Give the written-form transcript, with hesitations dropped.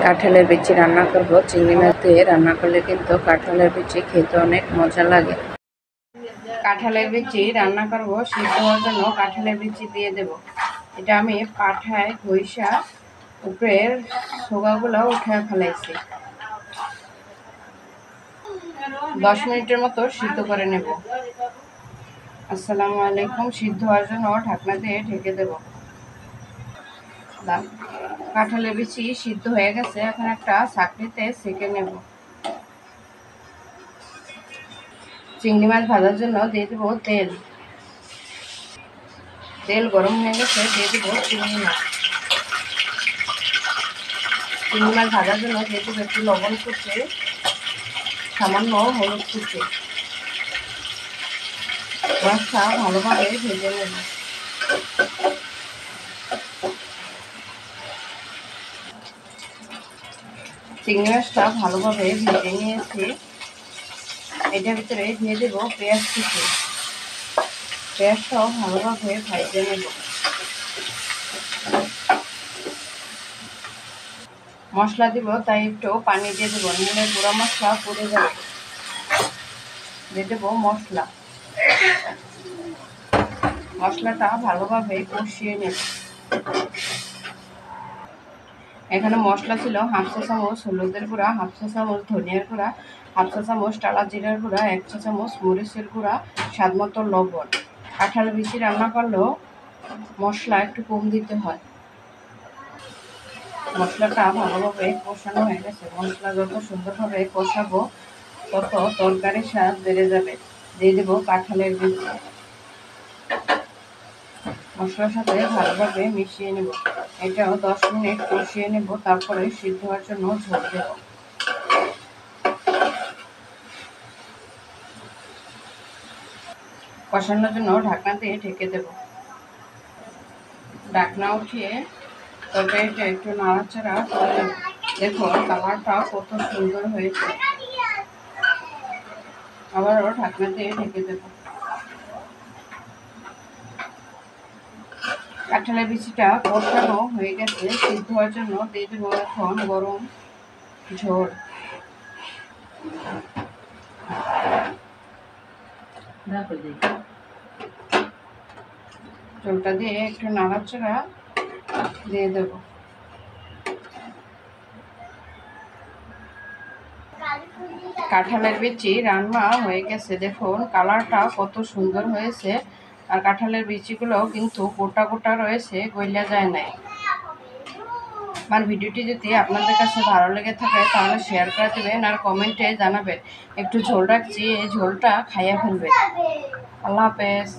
কাঁঠালের বিচি রান্না করব। চিংড়ি মাছ দিয়ে রান্না করলে কিন্তু কাঁঠালের বিচি খেতে অনেক মজা লাগে। কাঁঠালের বিচি রান্না করব, সিদ্ধ হওয়ার জন্য কাঁঠালের বিচি দিয়ে দেব। এটা আমি পাঠায় ঘইষা উপরের ছোগাগুলো উঠে ফেলাইছি। 10 মিনিটের মতো সিদ্ধ করে নেব। আসসালামু আলাইকুম। সিদ্ধ হওয়ার জন্য ঢাকনা দিয়ে ঢেকে দেব। কাঁঠালের বিচি সিদ্ধ হয়ে গেছে, এখন একটা ছাঁকনিতে ছেঁকে নেব। চিংড়ি মাছ ভাজার জন্য দিয়ে দেবো তেল। তেল গরম হয়ে গেছে, দিয়ে দেবো চিংড়ি মাছ। চিংড়ি মাছ ভাজার জন্য দিয়ে দেবো একটু লবণ কুচি, সামান্য হলুদ কুচি। মাছটা ভালোভাবে ভেজে নেব। চিংড়ি মাছটা ভালোভাবে ভেজে নিয়েছি। এটার ভিতরে দিয়ে দেব পেঁয়াজ কুচি। পেঁয়াজটাও ভালোভাবে ভেজে নেব। মশলা দিব, তাই একটু পানি দিয়ে দেবো, নাহলে গুঁড়া মশলা পুড়ে যাবে। দিয়ে দেবো মশলা। মশলাটা ভালোভাবে কষিয়ে নেব। এখানে মশলা ছিল হাফ চা চামচ হলুদের গুঁড়া, হাফ চা চামচ ধনিয়ার গুঁড়া, হাফ চা চামচ টালা জিরার গুঁড়া, 1 চা চামচ মরিচের গুঁড়া, স্বাদ মতো লবণ। কাঁঠালের বিচি রান্না করলেও মশলা একটু কম দিতে হয়। মশলাটা ভালোভাবে কষানো হয়ে গেছে। মশলা যত সুন্দরভাবে কষাবো তত তরকারির স্বাদ বেড়ে যাবে। দিয়ে দেবো কাঁঠালের বিচি। মশলার সাথে ভালোভাবে মিশিয়ে নেব। এটাও 10 মিনিট কষিয়ে নেব, তারপরে সিদ্ধ হওয়ার জন্য ঝোল দেব। কষানোর জন্য ঢাকনা দিয়ে ঢেকে দেব। ঢাকনা উঠিয়ে তরকারিটা একটু নাড়াচাড়া করে নেব। দেখো কালারটা কত সুন্দর হয়েছে। আবারও ঢাকনা দিয়ে ঢেকে দেব। কাঁঠালের বিচিটা কষানো হয়ে গেছে, সিদ্ধ হওয়ার জন্য দিয়ে দেবো এখন গরম ঝোল। ঝোলটা দিয়ে একটু নাড়াচাড়া দিয়ে দেব। কাঁঠালের বিচি রান্না হয়ে গেছে। দেখুন কালারটা কত সুন্দর হয়েছে। আর কাঁঠালের বিচিগুলো কিন্তু গোটা গোটা রয়েছে, গইলা যায় নাই। আমার ভিডিওটি যদি আপনাদের কাছে ভালো লেগে থাকে তাহলে শেয়ার করে দেবেন আর কমেন্টে জানাবেন। একটু ঝোল রাখছি, এই ঝোলটা খাইয়া ফেলবেন। আল্লাহ হাফেজ।